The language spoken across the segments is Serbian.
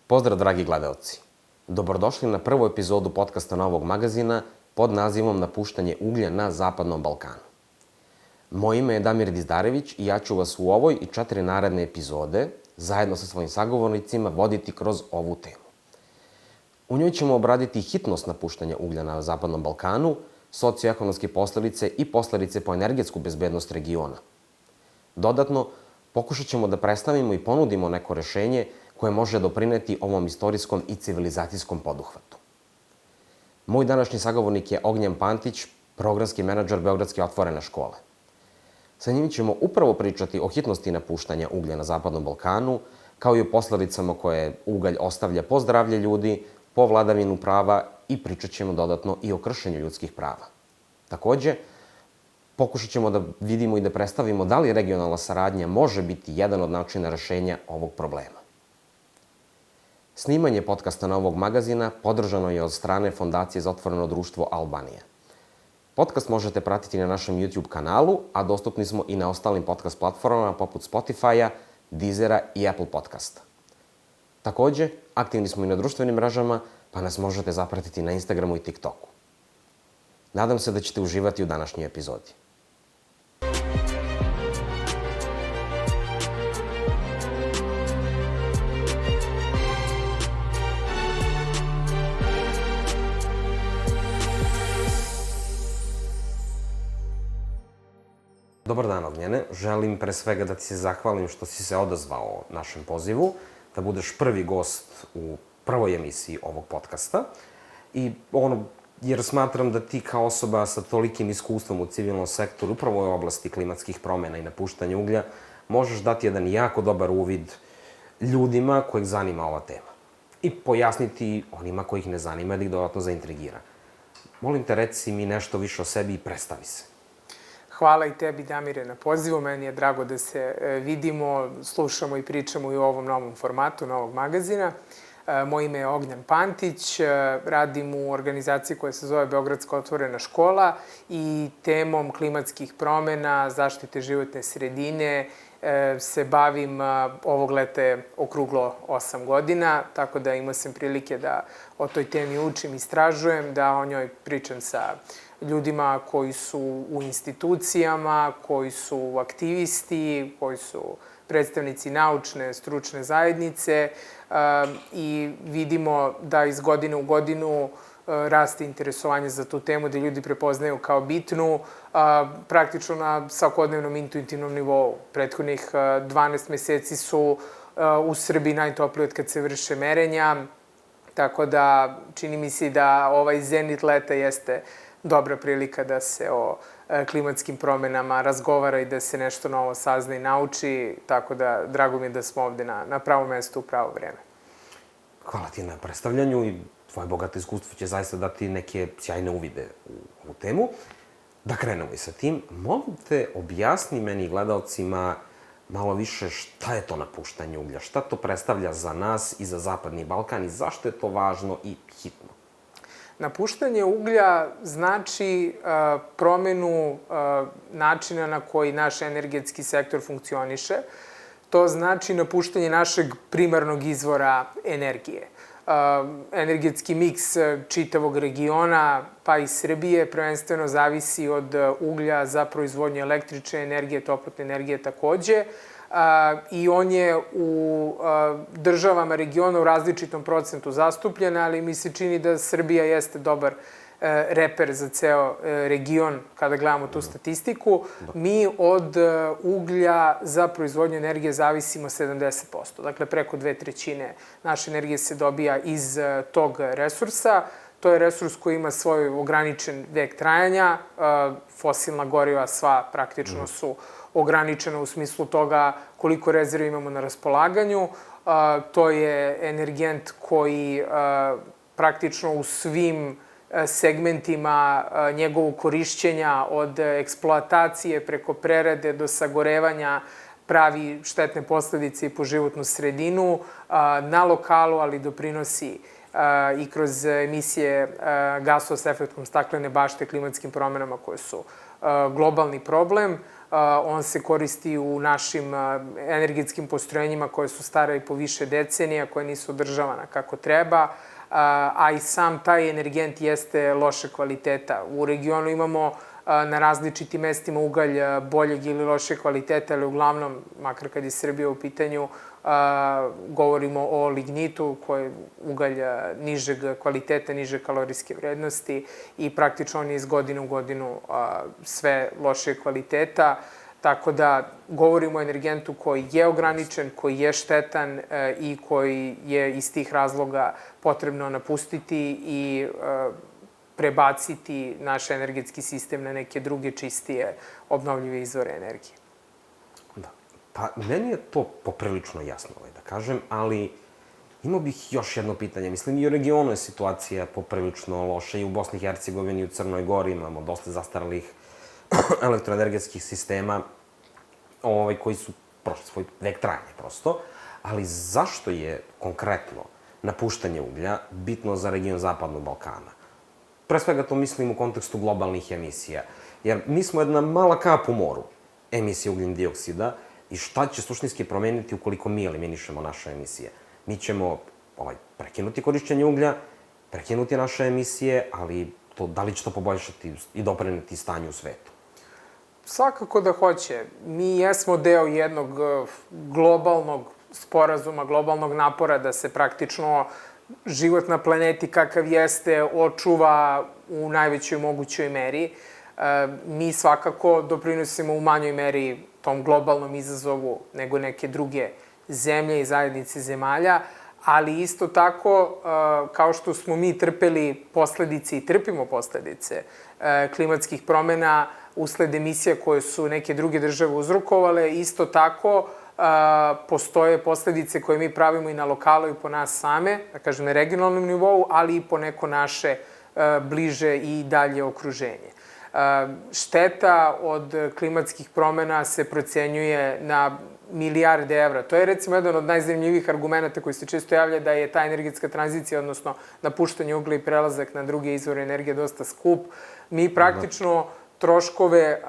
Pozdrav, dragi gledaoci. Dobrodošli na prvu epizodu podcasta Novog magazina pod nazivom Napuštanje uglja na Zapadnom Balkanu. Moje ime je Damir Dizdarević i ja ću vas u ovoj i 4 naredne epizode, zajedno sa svojim sagovornicima, voditi kroz ovu temu. U njoj ćemo obraditi hitnost napuštanja uglja na Zapadnom Balkanu, socioekonomske posledice i posledice po energetsku bezbednost regiona. Dodatno, pokušat ćemo da predstavimo i ponudimo neko rešenje koje može doprineti ovom istorijskom i civilizacijskom poduhvatu. Moj današnji sagovornik je Ognjen Pantić, programski menadžer Beogradske otvorene škole. Sa njim ćemo upravo pričati o hitnosti napuštanja uglja na Zapadnom Balkanu, kao i o posledicama koje ugalj ostavlja po zdravlje ljudi, po vladavinu prava i pričat ćemo dodatno i o kršenju ljudskih prava. Takođe, pokušat ćemo da vidimo i da predstavimo da li regionalna saradnja može biti jedan od načina rešenja ovog problema. Snimanje podcasta Novog magazina podržano je od strane Fondacije za otvoreno društvo Albanija. Podcast možete pratiti na našem YouTube kanalu, a dostupni smo i na ostalim podcast platformama poput Spotify-a, Deezera i Apple Podcasta. Takođe, aktivni smo i na društvenim mrežama, pa nas možete zapratiti na Instagramu i TikToku. Nadam se da ćete uživati u današnjoj epizodi. Dobar dan, Ognjene. Želim pre svega da ti se zahvalim što si se odazvao našem pozivu, da budeš prvi gost u prvoj emisiji ovog podcasta. Jer smatram da ti kao osoba sa tolikim iskustvom u civilnom sektoru, upravo u oblasti klimatskih promena i napuštanja uglja, možeš dati jedan jako dobar uvid ljudima kojih zanima ova tema. I pojasniti onima kojih ne zanima da ih dodatno zaintrigira. Molim te, reci mi nešto više o sebi i predstavi se. Hvala i tebi, Damire, na pozivu. Meni je drago da se vidimo, slušamo i pričamo i u ovom novom formatu Novog magazina. Moje ime je Ognjen Pantić, radim u organizaciji koja se zove Beogradska otvorena škola i temom klimatskih promena, zaštite životne sredine se bavim ovog leta okruglo 8 godina, tako da imao sam prilike da o toj temi učim, istražujem, da o njoj pričam sa ljudima koji su u institucijama, koji su aktivisti, koji su predstavnici naučne, stručne zajednice i vidimo da iz godine u godinu raste interesovanje za tu temu, da ljudi prepoznaju kao bitnu, praktično na svakodnevnom intuitivnom nivou. Prethodnih 12 meseci su u Srbiji najtopliji od kad se vrše merenja, tako da čini mi se da ovaj zenit leta jeste dobra prilika da se o klimatskim promenama razgovara i da se nešto novo sazna i nauči, tako da drago mi je da smo ovde na pravom mestu u pravo vreme. Hvala ti na predstavljanju i tvoje bogato iskustvo će zaista dati neke sjajne uvide u ovu temu. Da krenemo i sa tim. Molim te, objasni meni i gledalcima malo više šta je to napuštanje uglja, šta to predstavlja za nas i za Zapadni Balkan i zašto je to važno i hitno. Napuštanje uglja znači promenu načina na koji naš energetski sektor funkcioniše. To znači napuštanje našeg primarnog izvora energije. Energetski miks čitavog regiona, pa i Srbije, prvenstveno zavisi od uglja za proizvodnju električne energije, toplotne energije takođe. I on je u državama regiona u različitom procentu zastupljen, ali mi se čini da Srbija jeste dobar reper za ceo region kada gledamo tu statistiku. Mi od uglja za proizvodnju energije zavisimo 70%. Dakle, preko 2/3 naše energije se dobija iz tog resursa. To je resurs koji ima svoj ograničen vek trajanja. Fosilna goriva sva praktično su ograničena u smislu toga koliko rezervi imamo na raspolaganju. To je energent koji praktično u svim segmentima njegovog korišćenja od eksploatacije preko prerade do sagorevanja pravi štetne posledice i po životnu sredinu na lokalu, ali doprinosi i kroz emisije gasova s efektom staklene bašte klimatskim promenama koje su globalni problem. on se koristi u našim energetskim postrojenjima koje su stare i po više decenija, koje nisu održavana kako treba, a i sam taj energent jeste loše kvaliteta. U regionu imamo na različitim mestima ugalj boljeg ili loše kvaliteta, ali uglavnom, makar kad je Srbija u pitanju, govorimo o lignitu, koji je ugalj nižeg kvaliteta, niže kalorijske vrednosti i praktično on je iz godine u godinu sve loše kvaliteta. Tako da govorimo o energentu koji je ograničen, koji je štetan i koji je iz tih razloga potrebno napustiti i prebaciti naš energetski sistem na neke druge čistije obnovljive izvore energije. Da. Pa, meni je to poprilično jasno, da kažem, ali imao bih još jedno pitanje. Mislim, i u regionu je situacija poprilično loša i u Bosni i Hercegovini i u Crnoj Gori imamo dosta zastaralih elektroenergetskih sistema koji su prošli svoj vek trajanja, prosto. Ali zašto je konkretno napuštanje uglja bitno za region Zapadnog Balkana? Pre svega to mislim u kontekstu globalnih emisija. Jer mi smo jedna mala kap u moru emisije ugljen dioksida i šta će suštinski promeniti ukoliko mi eliminišemo naše emisije? Mi ćemo prekinuti korišćenje uglja, prekinuti naše emisije, ali da li će to poboljšati i doprineti stanju u svetu? Svakako da hoće. Mi jesmo deo jednog globalnog sporazuma, globalnog napora da se praktično život na planeti kakav jeste očuva u najvećoj mogućoj meri. Mi svakako doprinosimo u manjoj meri tom globalnom izazovu nego neke druge zemlje i zajednice zemalja, ali isto tako, kao što smo mi trpeli posledice i trpimo posledice klimatskih promena usled emisija koje su neke druge države uzrokovale, isto tako postoje posledice koje mi pravimo i na lokalu i po nas same, da kažem na regionalnom nivou, ali i po neko naše bliže i dalje okruženje. Šteta od klimatskih promena se procenjuje na milijarde evra. To je recimo jedan od najzanimljivijih argumenta koji se često javlja da je ta energetska tranzicija, odnosno napuštanje uglja i prelazak na druge izvore energije dosta skup. Mi praktično troškove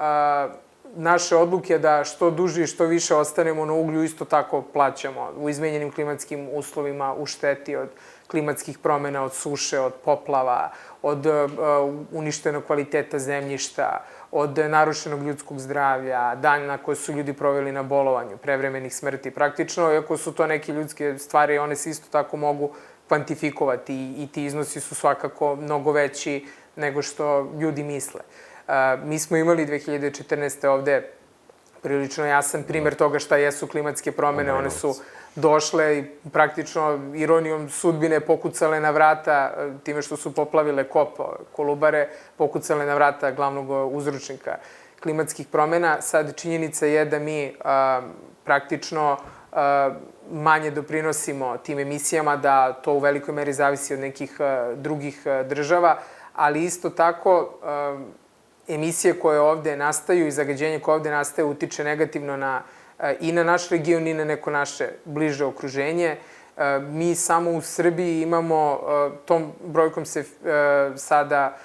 naše odluke da što duže i što više ostanemo na uglju isto tako plaćamo u izmenjenim klimatskim uslovima, u šteti od klimatskih promena, od suše, od poplava, od uništenog kvaliteta zemljišta, od narušenog ljudskog zdravlja, dana koje su ljudi proveli na bolovanju, prevremenih smrti. Praktično, iako su to neke ljudske stvari, one se isto tako mogu kvantifikovati i ti iznosi su svakako mnogo veći nego što ljudi misle. Mi smo imali 2014. ovde prilično jasan primer toga šta jesu klimatske promene. One su došle i praktično ironijom sudbine pokucale na vrata time što su poplavile Kolubare, pokucale na vrata glavnog uzročnika klimatskih promena. Sad činjenica je da mi praktično manje doprinosimo tim emisijama, da to u velikoj meri zavisi od nekih drugih država, ali isto tako emisije koje ovde nastaju i zagađenje koje ovde nastaje utiče negativno i na naš region i na neko naše bliže okruženje. Mi samo u Srbiji imamo, tom brojkom se sada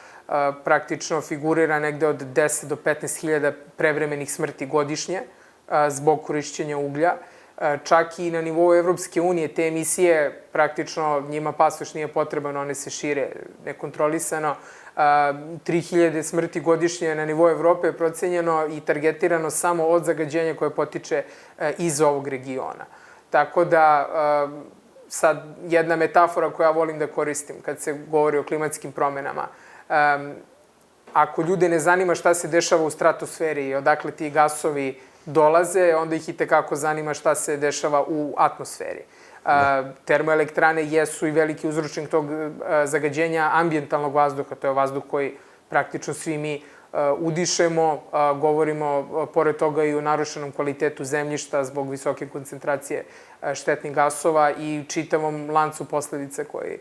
praktično figurira negde od 10 do 15 hiljada prevremenih smrti godišnje zbog korišćenja uglja. Čak i na nivou Evropske unije te emisije praktično njima pasoš nije potreban, one se šire nekontrolisano. 3000 smrti godišnje na nivou Evrope je procenjeno i targetirano samo od zagađenja koje potiče iz ovog regiona. Tako da, sad jedna metafora koju ja volim da koristim kad se govori o klimatskim promenama. Ako ljude ne zanima šta se dešava u stratosferi i odakle ti gasovi dolaze, onda ih i tekako zanima šta se dešava u atmosferi. Termoelektrane jesu i veliki uzročnik tog zagađenja ambijentalnog vazduha. To je vazduh koji praktično svi mi udišemo. Govorimo, pored toga, i o narušenom kvalitetu zemljišta zbog visoke koncentracije štetnih gasova i čitavom lancu posledice koji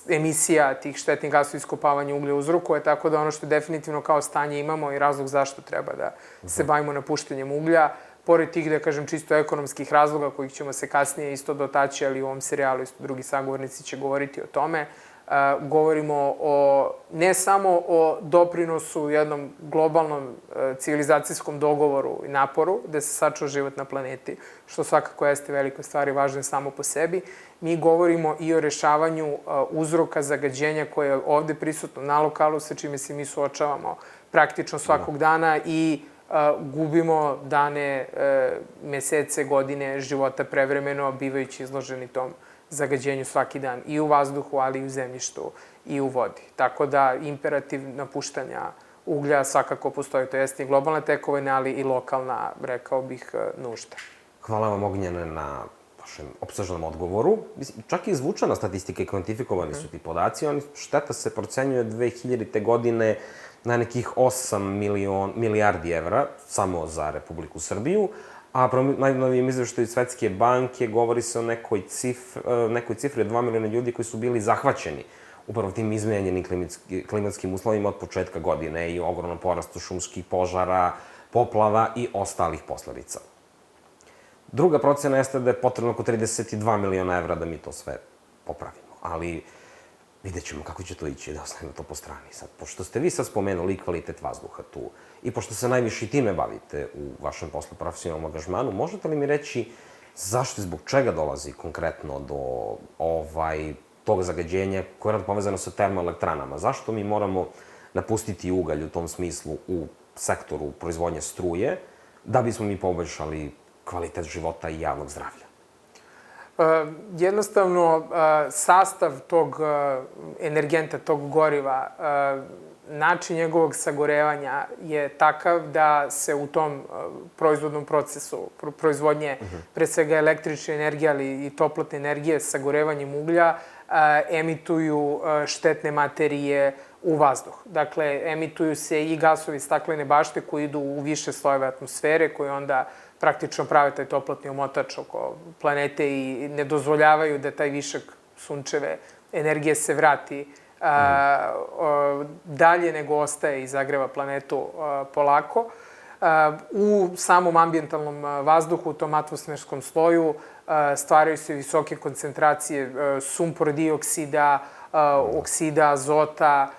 emisija tih štetnih gasova iskopavanja uglja uzrokuje, tako da ono što definitivno kao stanje imamo i razlog zašto treba da se bavimo napuštanjem uglja, pored tih, da kažem, čisto ekonomskih razloga kojih ćemo se kasnije isto dotaći, ali u ovom serijalu isto drugi sagovornici će govoriti o tome, govorimo ne samo o doprinosu jednom globalnom civilizacijskom dogovoru i naporu da se sačuva život na planeti, što svakako jeste velika stvar i važno je samo po sebi. Mi govorimo i o rešavanju uzroka zagađenja koje je ovde prisutno na lokalu, sa čime se mi suočavamo praktično svakog dana i gubimo dane, mesece, godine života prevremeno, bivajući izloženi tom zagađenju svaki dan i u vazduhu, ali i u zemljištu i u vodi. Tako da imperativ napuštanja uglja svakako postoji. To jeste i globalna tekovina, ali i lokalna, rekao bih, nužda. Hvala vam, Ognjene, na vašem opsežnom odgovoru. Čak i izvučena statistika i kvantifikovani su ti podaci. Šteta se procenjuje 2000. godine na nekih 8 milijardi evra samo za Republiku Srbiju, a prema najnovijem izveštaju Svetske banke govori se o nekoj cifri od 2 miliona ljudi koji su bili zahvaćeni upravo tim izmenjenim klimatskim uslovima od početka godine i ogromnom porastu šumskih požara, poplava i ostalih posledica. Druga procena jeste da je potrebno oko 32 miliona evra da mi to sve popravimo, ali vidjet ćemo kako će to ići, da ostavimo to po strani. Sad, pošto ste vi sad spomenuli kvalitet vazduha tu i pošto se najviše time bavite u vašem poslu profesionalnom angažmanu, možete li mi reći zašto i zbog čega dolazi konkretno do tog zagađenja koje je povezano sa termoelektranama? Zašto mi moramo napustiti ugalj u tom smislu u sektoru proizvodnje struje da bismo mi poboljšali kvalitet života i javnog zdravlja? Jednostavno, sastav tog energenta, tog goriva, način njegovog sagorevanja je takav da se u tom proizvodnom procesu proizvodnje, pre svega električne energije, ali i toplotne energije, sagorevanjem uglja, emituju štetne materije u vazduh. Dakle, emituju se i gasovi staklene bašte koji idu u više slojeve atmosfere, koji onda praktično prave taj toplotni omotač oko planete i ne dozvoljavaju da taj višak sunčeve energije se vrati dalje nego ostaje i zagreva planetu polako. U samom ambijentalnom vazduhu, u tom atmosferskom sloju, stvaraju se visoke koncentracije sumpor dioksida, oksida azota,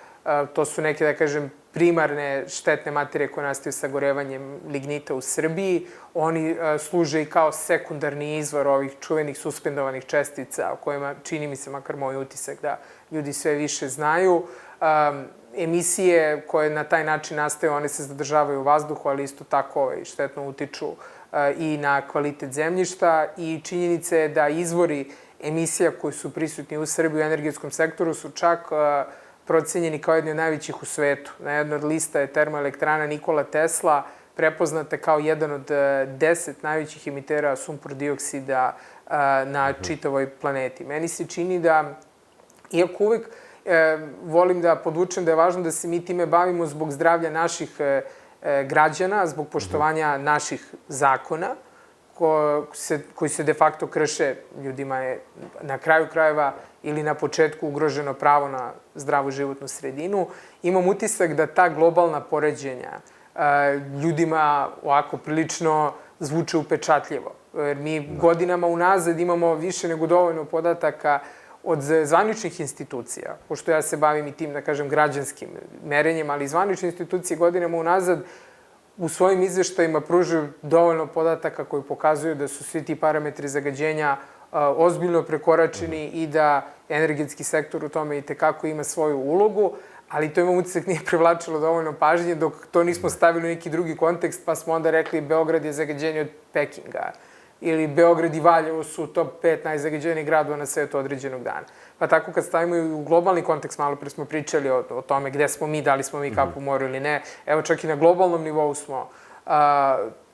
to su neke, da kažem, primarne štetne materije koje nastaju sagorevanjem lignita u Srbiji. Oni služe i kao sekundarni izvor ovih čuvenih suspendovanih čestica, o kojima čini mi se, makar moj utisak, da ljudi sve više znaju. Emisije koje na taj način nastaju, one se zadržavaju u vazduhu, ali isto tako štetno utiču i na kvalitet zemljišta. I činjenica je da izvori emisija koji su prisutni u Srbiji u energetskom sektoru su čak procenjeni kao jedni od najvećih u svetu. Na jednoj od lista je termoelektrana Nikola Tesla, prepoznata kao jedan od 10 najvećih emitera sumpor dioksida na čitavoj planeti. Meni se čini da, iako uvek volim da podvučem da je važno da se mi time bavimo zbog zdravlja naših građana, zbog poštovanja naših zakona, koji se de facto krše, ljudima je na kraju krajeva ili na početku ugroženo pravo na zdravu životnu sredinu. Imam utisak da ta globalna poređenja ljudima ovako prilično zvuče upečatljivo. Mi godinama unazad imamo više nego dovoljno podataka od zvaničnih institucija, pošto ja se bavim i tim, da kažem, građanskim merenjem, ali zvanične institucije godinama unazad u svojim izveštajima pružaju dovoljno podataka koji pokazuju da su svi ti parametri zagađenja ozbiljno prekoračeni i da energetski sektor u tome itekako ima svoju ulogu, ali to imam utisak nije privlačilo dovoljno pažnje dok to nismo stavili u neki drugi kontekst, pa smo onda rekli Beograd je zagađeniji od Pekinga ili Beograd i Valjevo su top 5 najzagađenijih gradova na svetu određenog dana. Pa tako kad stavimo i u globalni kontekst, malo pre smo pričali o tome gde smo mi, da li smo mi kapu u moru ili ne, evo čak i na globalnom nivou smo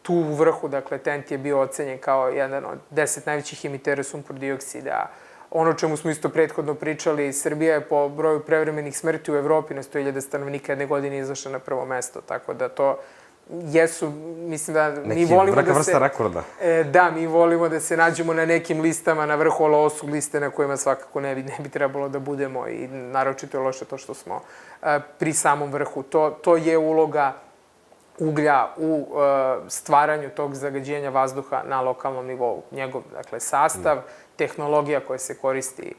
tu u vrhu, dakle TENT je bio ocenjen kao jedan od 10 najvećih emitera sumpor dioksida. Ono o čemu smo isto prethodno pričali, Srbija je po broju prevremenih smrti u Evropi na 100.000 stanovnika jedne godine izašla na prvo mesto, tako da to jesu, mislim da mi volimo da se... Neka vrsta rekorda. Da, mi volimo da se nađemo na nekim listama na vrhu, ali ovo su liste na kojima svakako ne bi trebalo da budemo i naročito je loše to što smo pri samom vrhu. To je uloga uglja u stvaranju tog zagađenja vazduha na lokalnom nivou. Njegov, dakle, sastav, tehnologija koja se koristi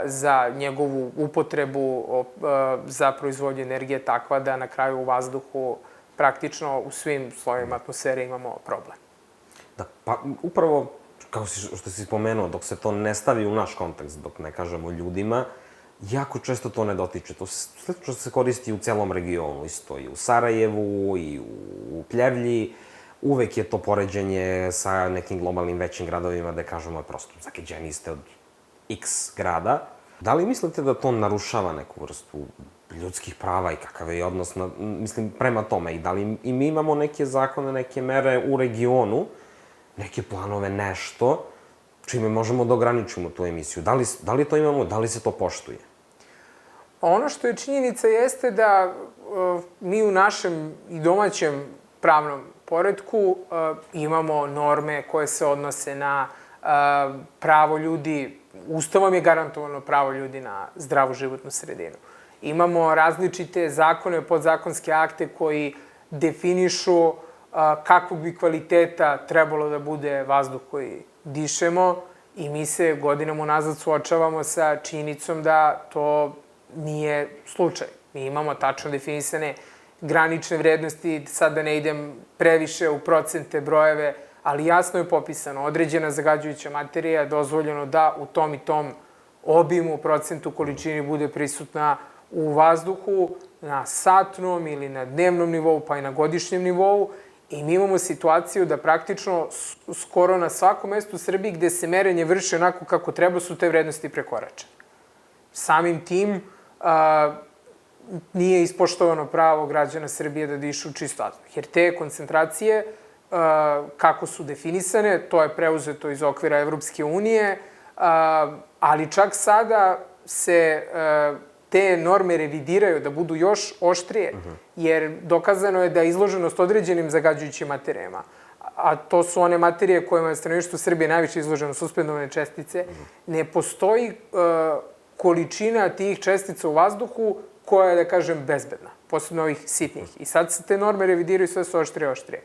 za njegovu upotrebu za proizvodnju energije takva da na kraju u vazduhu praktično u svim slojevima atmosfere imamo problem. Da, pa upravo, kao što si spomenuo, dok se to ne stavi u naš kontekst, dok ne kažemo ljudima, jako često to ne dotiče. To što se koristi u celom regionu, isto i u Sarajevu, i u Pljevlji. Uvek je to poređenje sa nekim globalnim većim gradovima gde kažemo prosto zagađeni ste od X grada. Da li mislite da to narušava neku vrstu ljudskih prava i kakav je odnos, mislim, prema tome? I da li i mi imamo neke zakone, neke mere u regionu, neke planove, nešto, čime možemo da ograničimo tu emisiju? Da li to imamo, da li se to poštuje? Ono što je činjenica jeste da mi u našem i domaćem pravnom poretku imamo norme koje se odnose na pravo ljudi, Ustavom je garantovano pravo ljudi na zdravu životnu sredinu. Imamo različite zakone, podzakonske akte koji definišu kakvog bi kvaliteta trebalo da bude vazduh koji dišemo i mi se godinama unazad suočavamo sa činjenicom da to nije slučaj. Mi imamo tačno definisane granične vrednosti, sad da ne idem previše u procente, brojeve, ali jasno je popisano, određena zagađujuća materija je dozvoljeno da u tom i tom obimu, procentu, količini bude prisutna u vazduhu na satnom ili na dnevnom nivou, pa i na godišnjem nivou. I mi imamo situaciju da praktično skoro na svakom mestu u Srbiji gde se merenje vrši onako kako treba su te vrednosti prekoračene. Samim tim nije ispoštovano pravo građana Srbije da dišu čist vazduh. Jer te koncentracije, kako su definisane, to je preuzeto iz okvira Evropske unije, ali čak sada se te norme revidiraju da budu još oštrije, jer dokazano je da izloženost određenim zagađujućim materijama, a to su one materije kojima je stanovništvo Srbije najviše izloženo, suspendovane čestice, ne postoji količina tih čestica u vazduhu koja je, da kažem, bezbedna, posebno ovih sitnih. I sad se te norme revidiraju sve su oštrije i oštrije.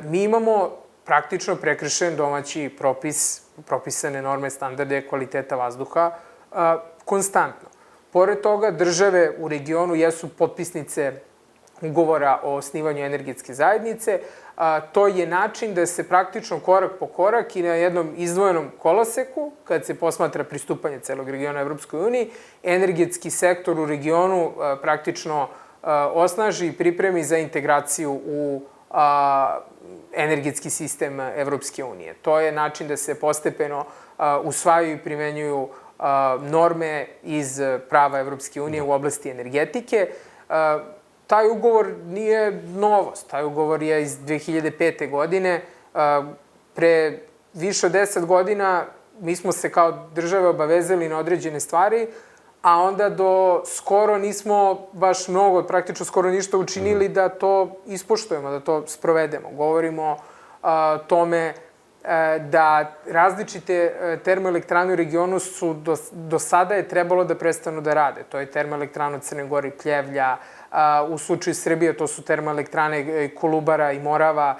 Mi imamo praktično prekršen domaći propis, propisane norme, standarde kvaliteta vazduha konstantno. Pored toga, države u regionu jesu potpisnice ugovora o osnivanju energetske zajednice. To je način da se praktično korak po korak i na jednom izdvojenom koloseku, kad se posmatra pristupanje celog regiona Evropskoj uniji, energetski sektor u regionu praktično osnaži i pripremi za integraciju u energetski sistem Evropske unije. To je način da se postepeno usvajaju i primenjuju norme iz prava Evropske unije u oblasti energetike. Taj ugovor nije novost. Taj ugovor je iz 2005. godine. Pre više od 10 godina mi smo se kao države obavezali na određene stvari, a onda do skoro nismo baš mnogo, praktično skoro ništa učinili da to ispoštujemo, da to sprovedemo. Govorimo o tome da različite termoelektrane u regionu su do sada je trebalo da prestanu da rade. To je termoelektrana u Crnoj Gori, Pljevlja, u slučaju Srbije to su termoelektrane Kolubara i Morava.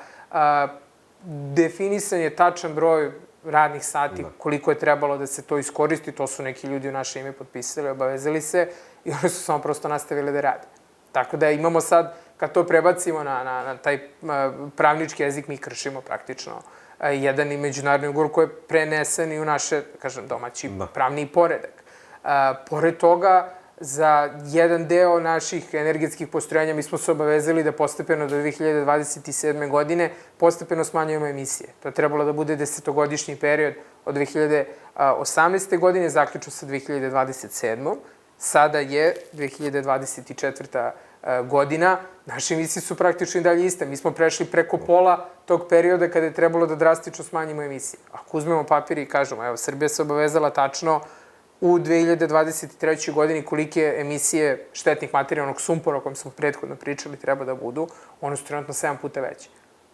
Definisan je tačan broj radnih sati, koliko je trebalo da se to iskoristi, to su neki ljudi u naše ime potpisali, obavezali se i oni su samo prosto nastavili da rade. Tako da imamo sad, kad to prebacimo na taj pravnički jezik, mi kršimo praktično jedan i međunarodni ugovor koji je prenesen i u naše, kažem, domaći pravni poredak. Pored toga, za jedan deo naših energetskih postrojenja mi smo se obavezali da postepeno do 2027. godine postepeno smanjujemo emisije. To je trebalo da bude 10-godišnji period od 2018. godine, zaključno sa 2027. Sada je 2024. godina. Naše emisije su praktično i dalje iste. Mi smo prešli preko pola tog perioda kada je trebalo da drastično smanjimo emisije. Ako uzmemo papir i kažemo, evo, Srbija se obavezala tačno u 2023. godini kolike emisije štetnih materija, onog sumpora o kojem smo prethodno pričali, treba da budu, one su trenutno 7 puta veće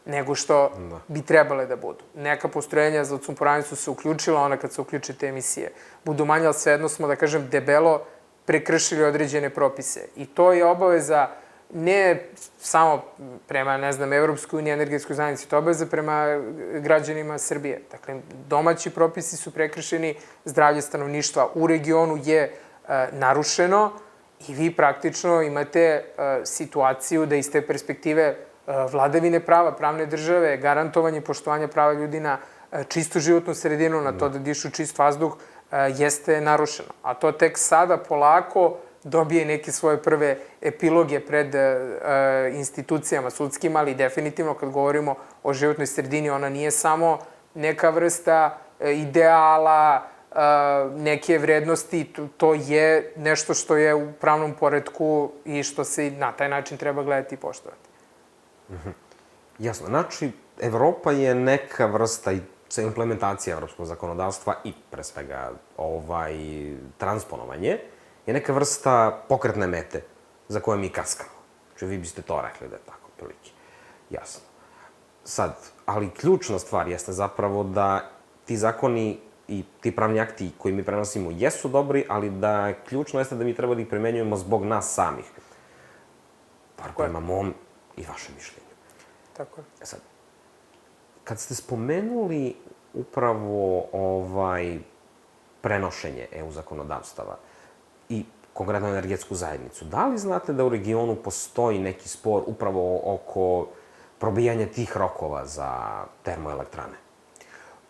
nego što bi trebale da budu. Neka postrojenja za odsumporavanje su se uključila, ona kad se uključe te emisije budu manje, ali svejedno smo, da kažem, debelo prekršili određene propise. I to je obaveza ne samo prema, ne znam, Evropskoj uniji, energetskoj zajednici, to je obaveza prema građanima Srbije. Dakle, domaći propisi su prekršeni, zdravlje stanovništva u regionu je narušeno i vi praktično imate situaciju da iz te perspektive vladavine prava, pravne države, garantovanje poštovanja prava ljudi na čistu životnu sredinu, na to da dišu čist vazduh, jeste narušeno. A to tek sada polako dobije neke svoje prve epiloge pred institucijama sudskim, ali definitivno kad govorimo o životnoj sredini, ona nije samo neka vrsta ideala, neke vrednosti, to je nešto što je u pravnom poretku i što se na taj način treba gledati i poštovati. Jasno. Znači, Evropa je neka vrsta i implementacija evropskog zakonodavstva i, pre svega, transponovanje, je neka vrsta pokretne mete za koje mi kaskamo. Znači, vi biste to rekli da je tako, prilike. Jasno. Sad, ali ključna stvar jeste zapravo da ti zakoni i ti pravni akti koji mi prenosimo jesu dobri, ali da ključno jeste da mi treba da ih primenjujemo zbog nas samih. Bar prema mom i vašem mišljenju. Tako je. Sad, kad ste spomenuli upravo prenošenje EU zakonodavstava i konkretno energetsku zajednicu, da li znate da u regionu postoji neki spor upravo oko probijanja tih rokova za termoelektrane?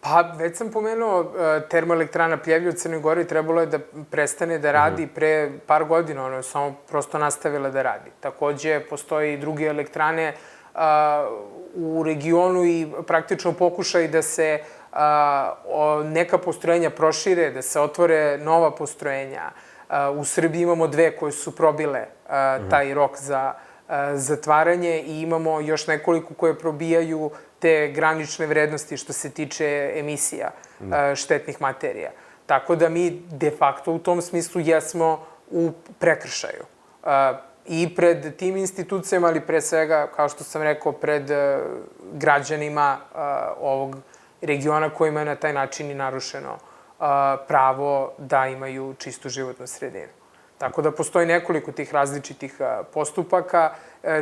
Pa, već sam pomenuo, termoelektrana Pljevlja u Crnoj Gori trebalo je da prestane da radi pre par godina, ono je samo prosto nastavila da radi. Takođe, postoji i druge elektrane u regionu i praktično pokušaj da se neka postrojenja prošire, da se otvore nova postrojenja. U Srbiji imamo dve koje su probile taj rok za zatvaranje i imamo još nekoliko koje probijaju te granične vrednosti što se tiče emisija štetnih materija. Tako da mi de facto u tom smislu jesmo u prekršaju. I pred tim institucijama, ali pre svega, kao što sam rekao, pred građanima ovog regiona kojima je na taj način i narušeno pravo da imaju čistu životnu sredinu. Tako da postoji nekoliko tih različitih postupaka.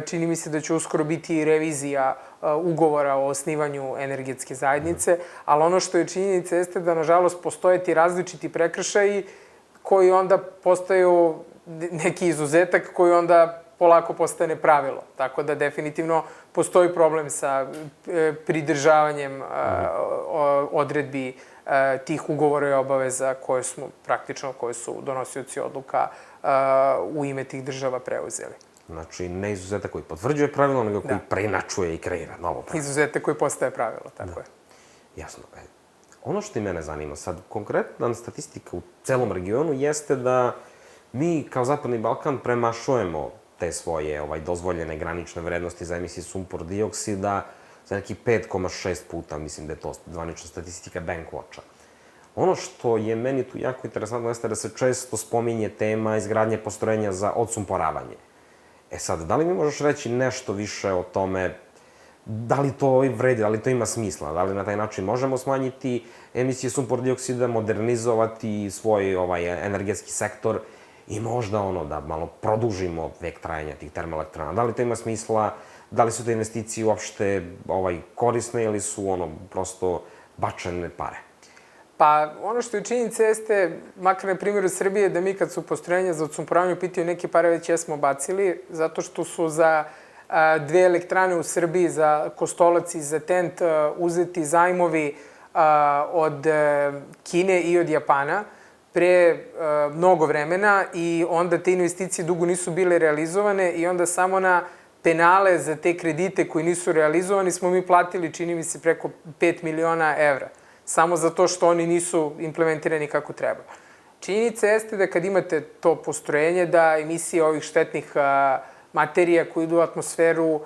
Čini mi se da će uskoro biti i revizija ugovora o osnivanju energetske zajednice, ali ono što je činjenica jeste da, nažalost, postoje ti različiti prekršaji koji onda postaju neki izuzetak koji onda polako postane pravilo. Tako da definitivno postoji problem sa pridržavanjem odredbi tih ugovora i obaveza koje su donosioci odluka u ime tih država preuzeli. Znači, ne izuzetak koji potvrđuje pravilo, nego koji preinačuje i kreira novo pravilo. Izuzetak koji postaje pravilo, tako je. Jasno. Ono što i mene zanima sad, konkretna statistika u celom regionu jeste da mi kao Zapadni Balkan premašujemo te svoje dozvoljene granične vrednosti za emisije sumpor dioksida za nekih 5,6 puta, mislim da je to zvanična statistika Bankwatcha. Ono što je meni tu jako interesantno jeste da se često spominje tema izgradnje postrojenja za odsumporavanje. E sad, da li mi možeš reći nešto više o tome, da li to vredi, da li to ima smisla, da li na taj način možemo smanjiti emisije sumpor dioksida, modernizovati svoj energetski sektor i možda da malo produžimo vek trajanja tih termoelektrana. Da li to ima smisla, da li su te investicije uopšte korisne ili su prosto bačene pare? Pa, ono što je činjenica jeste, makar na primjeru Srbije, da mi kad su postrojenja za odsumporavanje u pitanju neke pare već jesmo bacili, zato što su za dve elektrane u Srbiji, za Kostolac i za Tent, uzeti zajmovi od Kine i od Japana pre mnogo vremena i onda te investicije dugo nisu bile realizovane i onda samo na penale za te kredite koji nisu realizovani smo mi platili, čini mi se, preko 5 miliona evra. Samo zato što oni nisu implementirani kako treba. Činjenica jeste da kad imate to postrojenje, da emisije ovih štetnih materija koji idu u atmosferu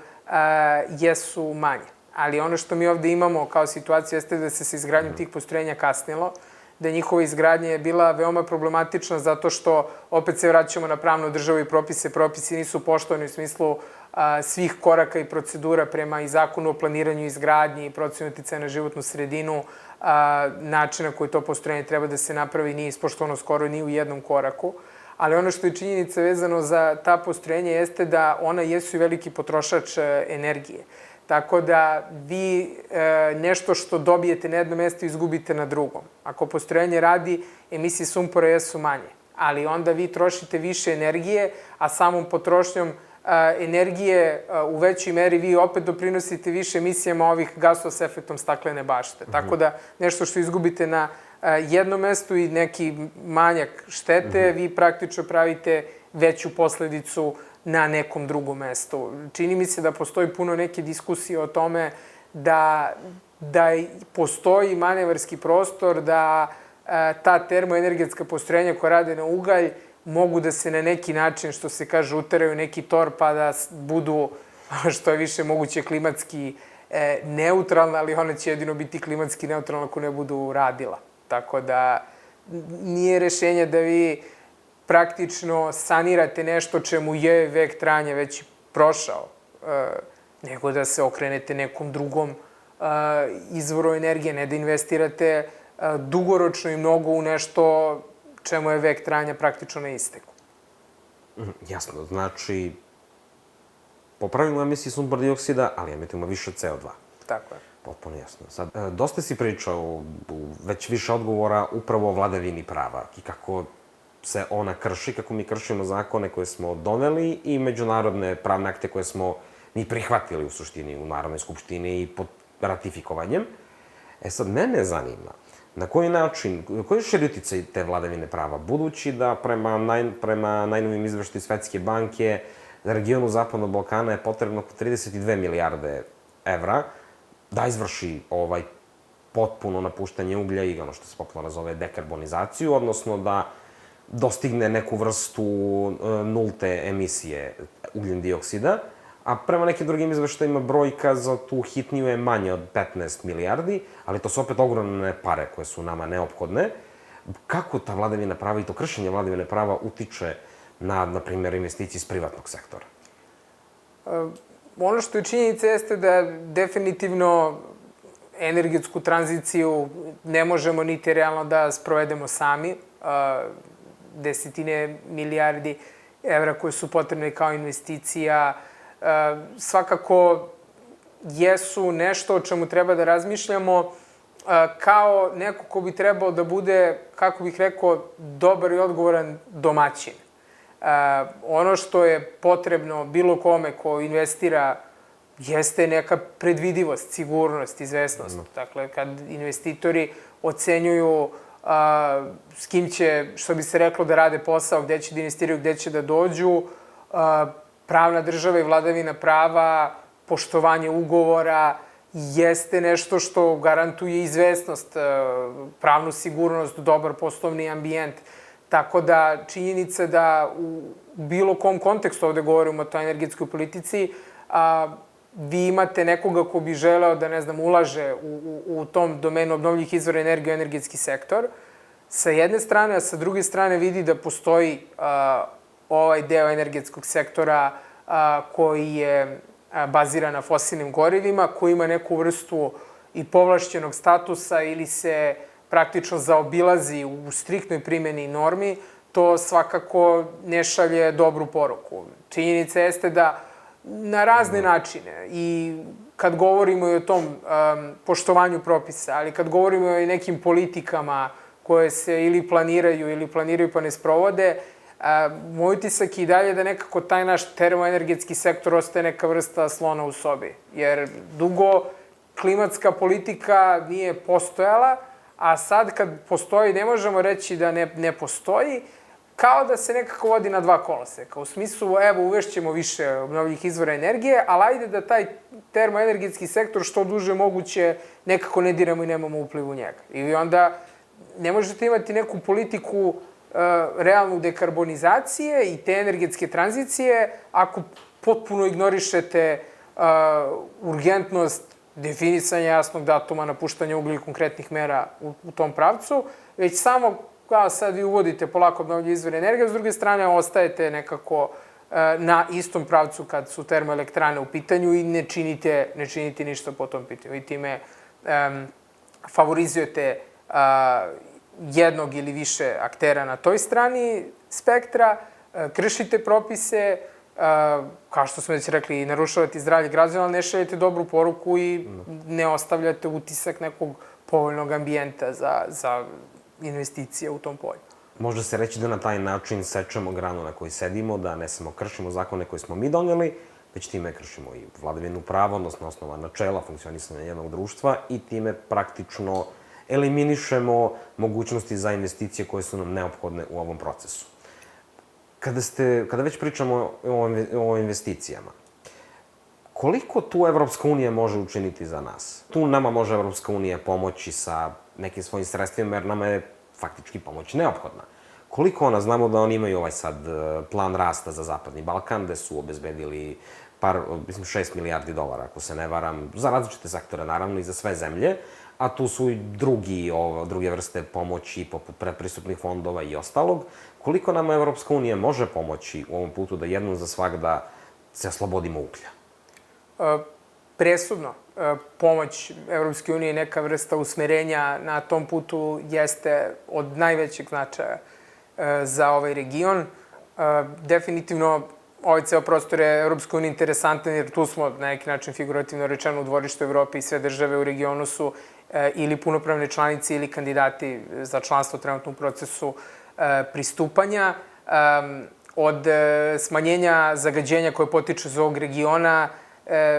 jesu manje. Ali ono što mi ovde imamo kao situaciju jeste da se sa izgradnjom tih postrojenja kasnilo, da njihova izgradnja je bila veoma problematična zato što opet se vraćamo na pravnu državu i propise. Propisi nisu poštovani u smislu svih koraka i procedura prema i zakonu o planiranju i izgradnji i procenu uticaja na životnu sredinu, načina koji to postrojenje treba da se napravi nije ispoštovano skoro ni u jednom koraku. Ali ono što je činjenica vezano za ta postrojenja jeste da ona jesu i veliki potrošač energije. Tako da vi nešto što dobijete na jednom mestu izgubite na drugom. Ako postrojenje radi, emisije sumpora jesu manje. Ali onda vi trošite više energije, a samom potrošnjom energije u većoj meri vi opet doprinosite više emisijama ovih gasova s efektom staklene bašte. Tako da nešto što izgubite na jednom mestu i neki manjak štete, vi praktično pravite veću posledicu na nekom drugom mestu. Čini mi se da postoji puno neke diskusije o tome da postoji manevarski prostor da ta termoenergetska postrojenja koja rade na ugalj mogu da se na neki način, što se kaže, uteraju neki tor pa da budu što je više moguće klimatski neutralna, ali ona će jedino biti klimatski neutralna ako ne budu radila. Tako da nije rešenje da vi praktično sanirate nešto čemu je vek trajanja već prošao, nego da se okrenete nekom drugom izvoru energije, ne da investirate dugoročno i mnogo u nešto čemu je vek trajanja praktično na isteku. Jasno, znači, po pravilu emisiji sumpor dioksida, ali emitujemo više CO2. Tako je. Potpuno jasno. Sad, dosta si pričao u već više odgovora upravo o vladavini prava i kako se ona krši, kako mi kršimo zakone koje smo doneli i međunarodne pravne akte koje smo mi prihvatili u suštini u Narodnoj skupštini i pod ratifikovanjem. Sad, mene zanima na koji način, koji je širi uticaj te vladavine prava, budući da prema najnovim izveštaju Svetske banke za regionu Zapadnog Balkana je potrebno oko 32 milijarde evra da izvrši potpuno napuštanje uglja i ono što se popularno zove dekarbonizaciju, odnosno da dostigne neku vrstu nulte emisije ugljen dioksida, a prema nekim drugim izveštajima brojka za tu hitniju je manje od 15 milijardi, ali to su opet ogromne pare koje su nama neophodne. Kako ta vladavina prava i to kršenje vladavine prava utiče na primjer, investicije iz privatnog sektora? Ono što je činjenica jeste da definitivno energetsku tranziciju ne možemo niti realno da sprovedemo sami. Desetine milijardi evra koje su potrebne kao investicija svakako jesu nešto o čemu treba da razmišljamo kao neko ko bi trebao da bude, kako bih rekao, dobar i odgovoran domaćin. Ono što je potrebno bilo kome ko investira jeste neka predvidivost, sigurnost, izvesnost. Dakle, kad investitori ocenjuju s kim će, što bi se reklo, da rade posao, gde će da investiraju, gde će da dođu, pravna država i vladavina prava, poštovanje ugovora jeste nešto što garantuje izvesnost, pravnu sigurnost, dobar poslovni ambijent. Tako da činjenica da u bilo kom kontekstu, ovde govorimo o toj energetskoj politici, vi imate nekoga ko bi želeo da, ne znam, ulaže u tom domenu obnovljivih izvora energije u energetski sektor, sa jedne strane, a sa druge strane vidi da postoji ovaj deo energetskog sektora koji je baziran na fosilnim gorivima, koji ima neku vrstu i povlašćenog statusa ili se praktično zaobilazi u striktnoj primjeni normi, to svakako ne šalje dobru poruku. Činjenica jeste da na razne načine i kad govorimo i o tom poštovanju propisa, ali kad govorimo i o nekim politikama koje se ili planiraju pa ne sprovode, moj utisak je i dalje da nekako taj naš termoenergetski sektor ostaje neka vrsta slona u sobi. Jer dugo klimatska politika nije postojala, a sad kad postoji ne možemo reći da ne postoji, kao da se nekako vodi na dva koloseka. U smislu, evo, uvešćemo više obnovljivih izvora energije, ali ajde da taj termoenergetski sektor što duže moguće nekako ne diramo i nemamo upliv u njega. I onda ne možete imati neku politiku realnu dekarbonizacije i te energetske tranzicije ako potpuno ignorišete urgentnost definisanja jasnog datuma napuštanja uglja i konkretnih mera u tom pravcu, već samo kao sad vi uvodite polako obnovljive izvore energije, s druge strane ostajete nekako na istom pravcu kad su termoelektrane u pitanju i ne činite ništa po tom pitanju. I time favorizujete jednog ili više aktera na toj strani spektra, kršite propise, kao što smo već rekli, narušavate zdravlje građana, ali ne šaljete dobru poruku i ne ostavljate utisak nekog povoljnog ambijenta za investicije u tom polju. Može se reći da na taj način sečemo granu na kojoj sedimo, da ne samo kršimo zakone koje smo mi donijeli, već time kršimo i vladavinu prava, odnosno osnova načela funkcionisanja jednog društva i time praktično eliminišemo mogućnosti za investicije koje su nam neophodne u ovom procesu. Kada već pričamo o investicijama, koliko tu Evropska unija može učiniti za nas? Tu nama može Evropska unija pomoći sa nekim svojim sredstvima, jer nama je faktički pomoć neophodna. Koliko ona, znamo da oni imaju ovaj sad plan rasta za Zapadni Balkan, gde su obezbedili 6 milijardi dolara, ako se ne varam, za različite sektore, naravno, i za sve zemlje, a tu su i druge vrste pomoći, poput predpristupnih fondova i ostalog. Koliko nama Evropska unija može pomoći u ovom putu da jednom za svagda se oslobodimo uglja? Presudno. Pomoć Evropske unije i neka vrsta usmerenja na tom putu jeste od najvećeg značaja za ovaj region. Definitivno, ovaj ceo prostor je Evropske unije interesantan, jer tu smo, na neki način, figurativno rečeno, u dvorištu Evrope i sve države u regionu su ili punopravne članice ili kandidati za članstvo trenutno u procesu pristupanja. Od smanjenja zagađenja koje potiču iz ovog regiona,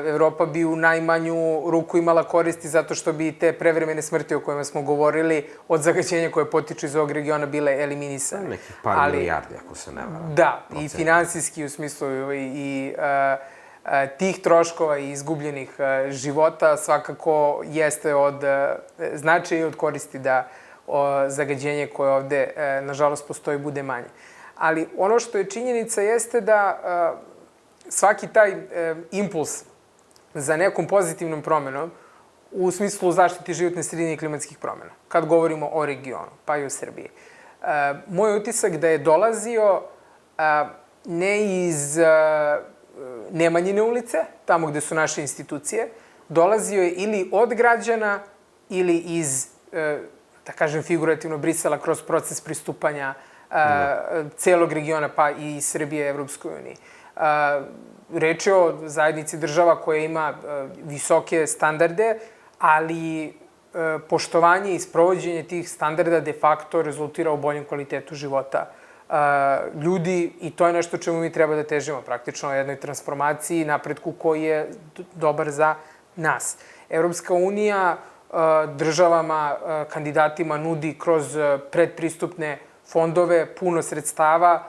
Evropa bi u najmanju ruku imala koristi zato što bi te prevremene smrti o kojima smo govorili od zagađenja koje potiču iz ovog regiona bile eliminisane. Nekih par milijardi, ako se ne varam. Da, i finansijski u smislu i tih troškova i izgubljenih života svakako jeste od značaja i od koristi da zagađenje koje ovde, nažalost, postoji bude manje. Ali ono što je činjenica jeste da svaki taj impuls za nekom pozitivnom promenom u smislu zaštiti životne sredine i klimatskih promena, kad govorimo o regionu, pa i o Srbiji. Moj utisak da je dolazio ne iz Nemanjine ulice, tamo gde su naše institucije, dolazio je ili od građana ili iz, da kažem figurativno, Brisela kroz proces pristupanja celog regiona, pa i Srbije Evropskoj uniji. Reč je o zajednici država koja ima visoke standarde, ali poštovanje i sprovođenje tih standarda de facto rezultira u boljem kvalitetu života ljudi i to je nešto čemu mi treba da težimo, praktično jednoj transformaciji i napretku koji je dobar za nas. Evropska unija državama, kandidatima nudi kroz predpristupne fondove puno sredstava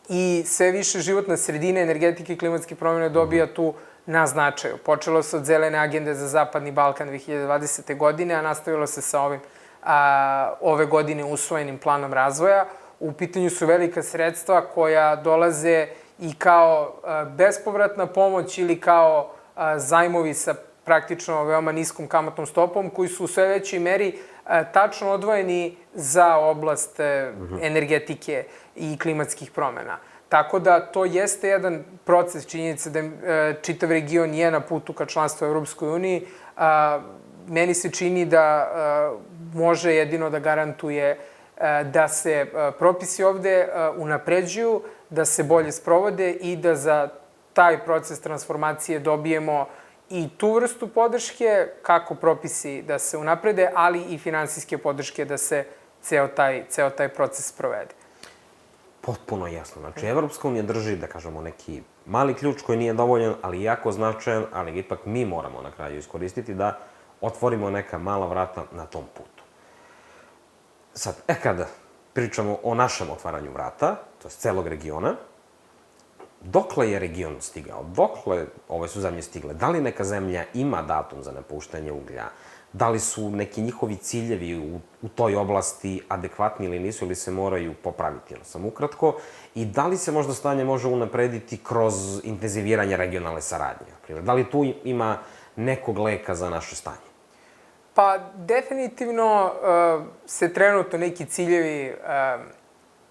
i sve više životna sredina, energetike i klimatske promjene dobija tu na značaju. Počelo se od zelene agende za Zapadni Balkan 2020. godine, a nastavilo se sa ovim ove godine usvojenim planom razvoja. U pitanju su velika sredstva koja dolaze i kao bespovratna pomoć ili kao zajmovi sa praktično veoma niskom kamatnom stopom, koji su u sve većoj meri tačno odvojeni za oblast energetike i klimatskih promjena. Tako da to jeste jedan proces, činjenica da čitav region je na putu ka članstvu u Evropskoj uniji. Meni se čini da može jedino da garantuje da se propisi ovde unapređuju, da se bolje sprovode i da za taj proces transformacije dobijemo i tu vrstu podrške, kako propisi da se unaprede, ali i finansijske podrške da se ceo taj proces sprovede. Potpuno jasno. Znači, Evropska unija drži, da kažemo, neki mali ključ koji nije dovoljan, ali jako značajan, ali ipak mi moramo na kraju iskoristiti da otvorimo neka mala vrata na tom putu. Sad, kada pričamo o našem otvaranju vrata, to je celog regiona, dokle je region stigao? Dokle ove su zemlje stigle? Da li neka zemlja ima datum za napuštanje uglja? Da li su neki njihovi ciljevi u toj oblasti adekvatni ili nisu, ili se moraju popraviti, samo ukratko? I da li se možda stanje može unaprediti kroz intenziviranje regionalne saradnje? Da li tu ima nekog leka za naše stanje? Pa, definitivno se trenutno neki ciljevi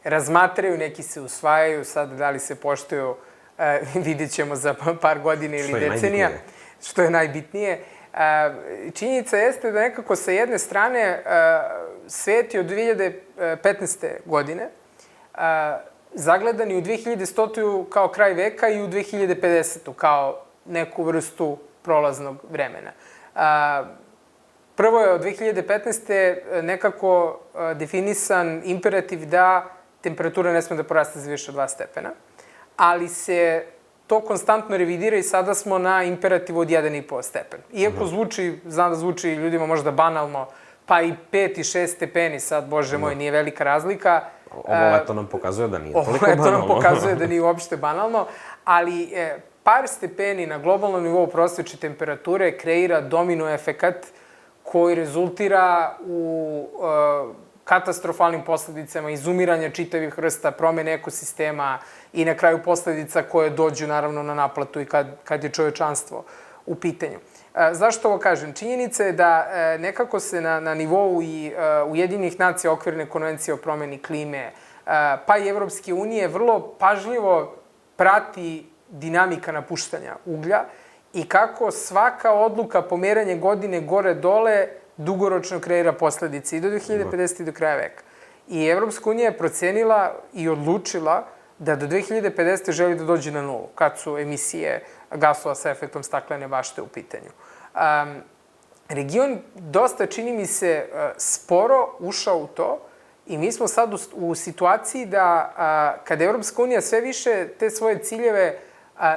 razmatraju, neki se usvajaju, sad da li se poštuju, vidjet ćemo za par godina ili decenija. Što je najbitnije. Činjenica jeste da nekako sa jedne strane svet je od 2015. godine zagledan i u 2100. kao kraj veka i u 2050. kao neku vrstu prolaznog vremena. Prvo je od 2015. nekako definisan imperativ da temperatura ne sme da poraste za više od 2 stepena, ali se to konstantno revidira i sada smo na imperativu od 1,5 stepen. Iako znam da zvuči ljudima možda banalno, pa i 5 i 6 stepeni sad, bože moj, nije velika razlika. Ovo leto nam pokazuje da nije toliko banalno. Ovo leto nam pokazuje da nije uopšte banalno, ali par stepeni na globalnom nivou prosječne temperature kreira domino efekat koji rezultira u katastrofalnim posledicama, izumiranja čitavih vrsta, promene ekosistema i na kraju posledica koje dođu naravno na naplatu i kad je čovečanstvo u pitanju. Zašto ovo kažem? Činjenica je da nekako se na nivou i Ujedinjenih nacija okvirne konvencije o promeni klime, pa i Evropske unije, vrlo pažljivo prati dinamika napuštanja uglja i kako svaka odluka pomeranje godine gore-dole dugoročno kreira posledice i do 2050. i do kraja veka. I Evropska unija je procenila i odlučila da do 2050. želi da dođe na nulu, kad su emisije gasova sa efektom staklene bašte u pitanju. Region dosta, čini mi se, sporo ušao u to i mi smo sad u situaciji da kada Evropska unija sve više te svoje ciljeve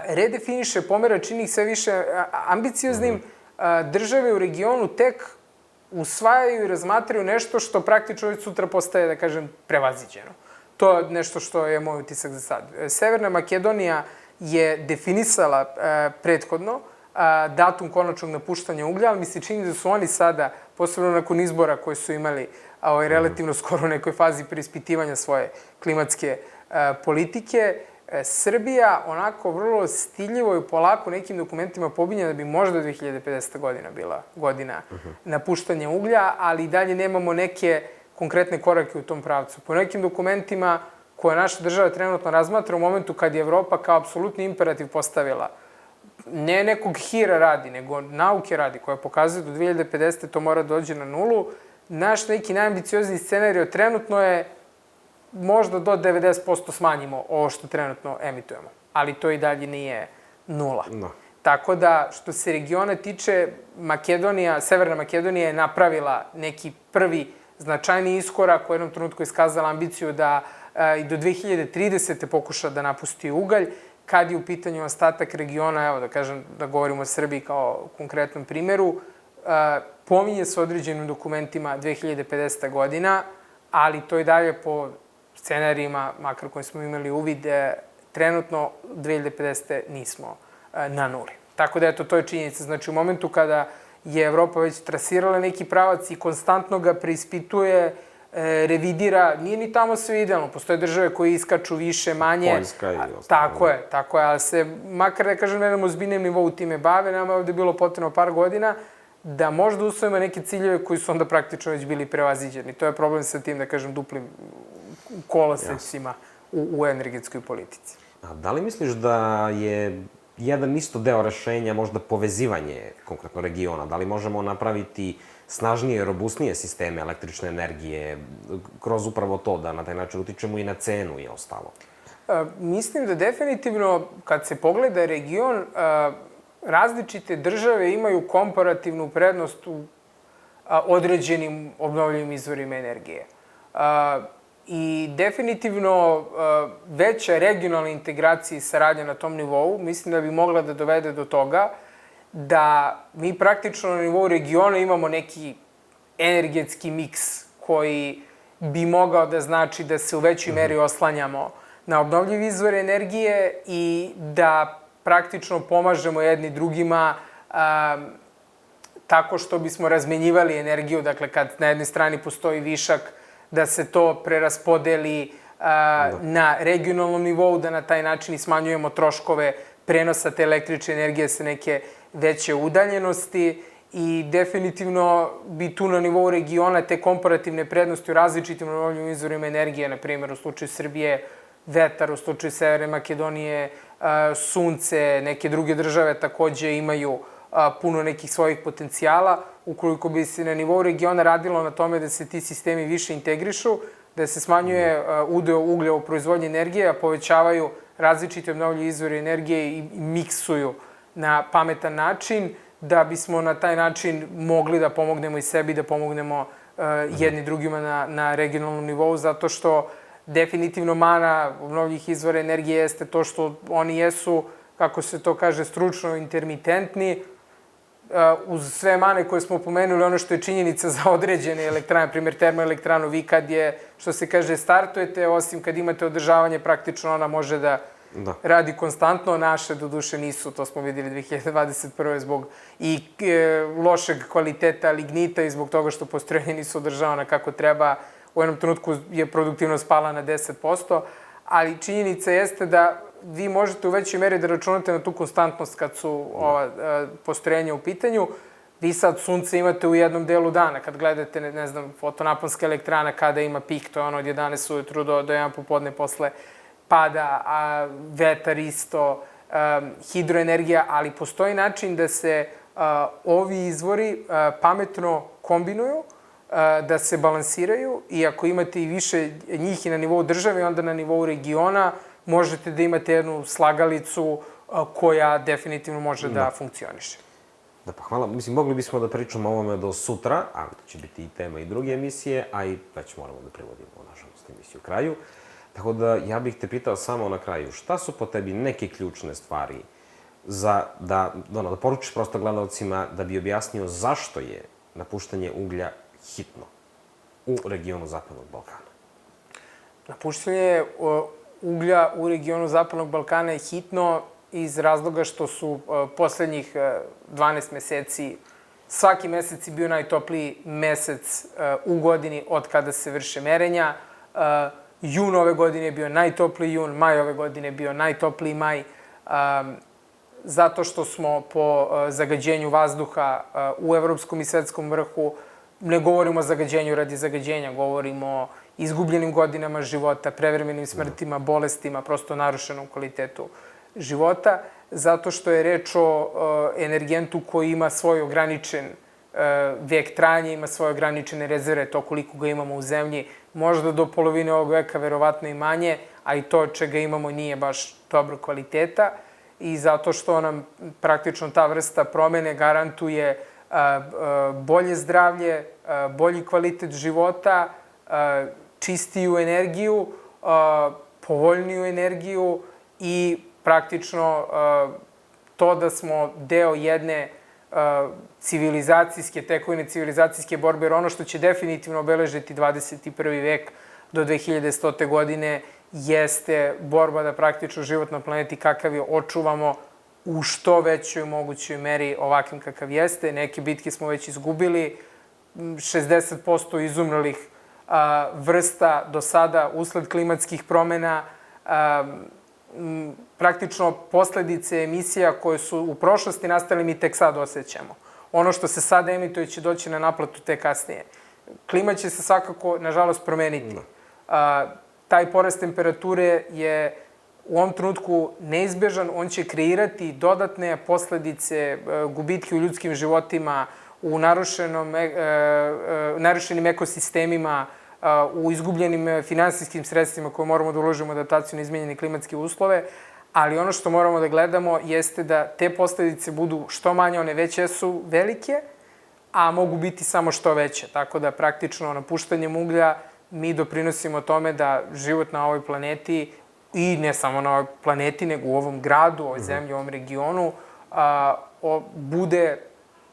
redefiniše, pomera, čini ih sve više ambicioznim, države u regionu tek usvajaju i razmatraju nešto što praktično već sutra postaje, da kažem, prevaziđeno. To je nešto što je moj utisak za sad. Severna Makedonija je definisala prethodno datum konačnog napuštanja uglja, ali mi se čini da su oni sada, posebno nakon izbora koje su imali relativno skoro u nekoj fazi preispitivanja svoje klimatske politike, Srbija onako vrlo stiljivo i polako nekim dokumentima pobinja da bi možda 2050. godina bila godina napuštanja uglja, ali i dalje nemamo neke konkretne korake u tom pravcu. Po nekim dokumentima koje naša država trenutno razmatra u momentu kad je Evropa kao apsolutni imperativ postavila, ne nekog hira radi, nego nauke radi, koja pokazuje da do 2050. to mora dođe na nulu, naš neki najambiciozniji scenario trenutno je možda do 90% smanjimo ovo što trenutno emitujemo. Ali to i dalje nije nula. No. Tako da, što se regiona tiče, Severna Makedonija je napravila neki prvi značajni iskorak, u jednom trenutku je iskazala ambiciju da i do 2030. pokuša da napusti ugalj. Kad je u pitanju ostatak regiona, evo da kažem, da govorimo o Srbiji kao konkretnom primeru, pominje se određenim dokumentima 2050. godina, ali to i dalje po scenarijima, makar kojim smo imali uvid, trenutno 2050. nismo na nuli. Tako da, eto, to je činjenica. Znači, u momentu kada je Evropa već trasirala neki pravac i konstantno ga preispituje, revidira, nije ni tamo sve idealno. Postoje države koje iskaču više, manje. Poljska i ostalo. Tako je, ali se, makar da kažem, na jednom ozbiljnijem nivou time bave, nama je ovde bilo potrebno par godina da možda usvojimo neke ciljeve koji su onda praktično već bili prevaziđeni. To je problem sa tim, da kažem, duplim kolosecima u energetskoj politici. A da li misliš da je jedan isto deo rešenja možda povezivanje konkretno regiona? Da li možemo napraviti snažnije i robustnije sisteme električne energije kroz upravo to, da na taj način utičemo i na cenu i ostalo? Mislim da definitivno, kad se pogleda region, različite države imaju komparativnu prednost u određenim obnovljivim izvorima energije. I definitivno veća regionalna integracija i saradnja na tom nivou mislim da bi mogla da dovede do toga da mi praktično na nivou regiona imamo neki energetski miks koji bi mogao da znači da se u većoj meri oslanjamo na obnovljive izvore energije i da praktično pomažemo jedni drugima tako što bismo razmenjivali energiju, dakle kad na jednoj strani postoji višak, da se to preraspodeli na regionalnom nivou, da na taj način i smanjujemo troškove prenosa te električne energije sa neke veće udaljenosti i definitivno bi tu na nivou regiona te komparativne prednosti u različitim obnovljivim izvorima energije, na primjer u slučaju Srbije vetar, u slučaju Severne Makedonije sunce, neke druge države takođe imaju puno nekih svojih potencijala. Ukoliko bi se na nivou regiona radilo na tome da se ti sistemi više integrišu, da se smanjuje udeo uglja u proizvodnji energije, a povećavaju različite obnovljive izvore energije i miksuju na pametan način, da bismo na taj način mogli da pomognemo i sebi, da pomognemo jedni drugima na regionalnom nivou, zato što definitivno mana obnovljivih izvora energije jeste to što oni jesu, kako se to kaže, stručno intermitentni, uz sve mane koje smo pomenuli, ono što je činjenica za određene elektrane, primjer termoelektranu, vi kad je, što se kaže, startujete, osim kad imate održavanje, praktično ona može da radi konstantno, naše do duše nisu, to smo videli 2021. zbog i lošeg kvaliteta lignita i zbog toga što postrojenja nisu održavana kako treba. U jednom trenutku je produktivnost pala na 10%, ali činjenica jeste da vi možete u većoj meri da računate na tu konstantnost kad su ova postrojenja u pitanju. Vi sad sunce imate u jednom delu dana. Kad gledate, ne znam, fotonaponska elektrana kada ima pik, to je ono od 11 ujutru do 1 popodne posle pada, a vetar isto, hidroenergija, ali postoji način da se ovi izvori pametno kombinuju, da se balansiraju i ako imate i više njih i na nivou države, onda na nivou regiona možete da imate jednu slagalicu koja definitivno može da funkcioniše. Da, pa hvala. Mislim, mogli bismo da pričamo o ovome do sutra, ali to će biti i tema i druge emisije, a i već moramo da privodimo, nažalost, emisiju kraju. Tako da, ja bih te pitao samo na kraju, šta su po tebi neke ključne stvari da poručiš prosto gledalcima da bi objasnio zašto je napuštanje uglja hitno u regionu Zapadnog Balkana? Napuštanje uglja u regionu Zapadnog Balkana je hitno iz razloga što su poslednjih 12 meseci, svaki mesec je bio najtopliji mesec u godini od kada se vrše merenja. Jun ove godine je bio najtopliji jun, maj ove godine je bio najtopliji maj, zato što smo po zagađenju vazduha u evropskom i svetskom vrhu. Ne govorimo o zagađenju radi zagađenja, govorimo o izgubljenim godinama života, prevremenim smrtima, bolestima, prosto narušenom kvalitetu života, zato što je reč o energentu koji ima svoj ograničen vek trajanja, ima svoje ograničene rezerve, to koliko ga imamo u zemlji, možda do polovine ovog veka, verovatno i manje, a i to čega imamo nije baš dobro kvaliteta i zato što nam praktično ta vrsta promene garantuje bolje zdravlje, bolji kvalitet života, čistiju energiju, povoljniju energiju i praktično to da smo deo jedne civilizacijske, tekovine civilizacijske borbe, jer ono što će definitivno obeležiti 21. vek do 2100. godine jeste borba da praktično život na planeti kakav je očuvamo u što većoj mogućoj meri ovakvim kakav jeste. Neke bitke smo već izgubili, 60% izumrlih vrsta do sada usled klimatskih promena, praktično posledice emisija koje su u prošlosti nastale mi tek sad osjećamo. Ono što se sada emituje će doći na naplatu tek kasnije. Klima će se svakako, nažalost, promeniti. Taj porast temperature je u ovom trenutku neizbežan, on će kreirati dodatne posledice, gubitke u ljudskim životima, u narušenim ekosistemima, u izgubljenim finansijskim sredstvima koje moramo da uložimo u adaptaciju na izmenjene klimatske uslove, ali ono što moramo da gledamo jeste da te posledice budu što manje, one već jesu velike, a mogu biti samo što veće. Tako da praktično napuštanjem uglja mi doprinosimo tome da život na ovoj planeti i ne samo na ovoj planeti, nego u ovom gradu, ovoj zemlji, u ovom regionu, bude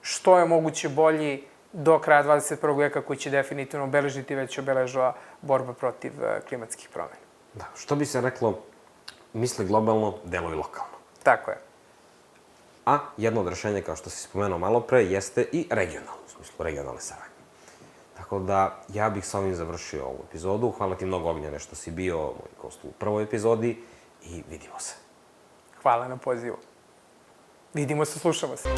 što je moguće bolji do kraja 21. veka koji će definitivno obeležiti, već obeležava borba protiv klimatskih promena. Da, što bi se reklo, misli globalno, deluj lokalno. Tako je. A jedno od rešenja, kao što si spomenuo malo pre, jeste i regionalno, u smislu regionalne saradnje. Tako da, ja bih sa ovim završio ovu epizodu. Hvala ti mnogo, Ognjene, što si bio moj gost u prvoj epizodi i vidimo se. Hvala na pozivu. Vidimo se, slušamo se.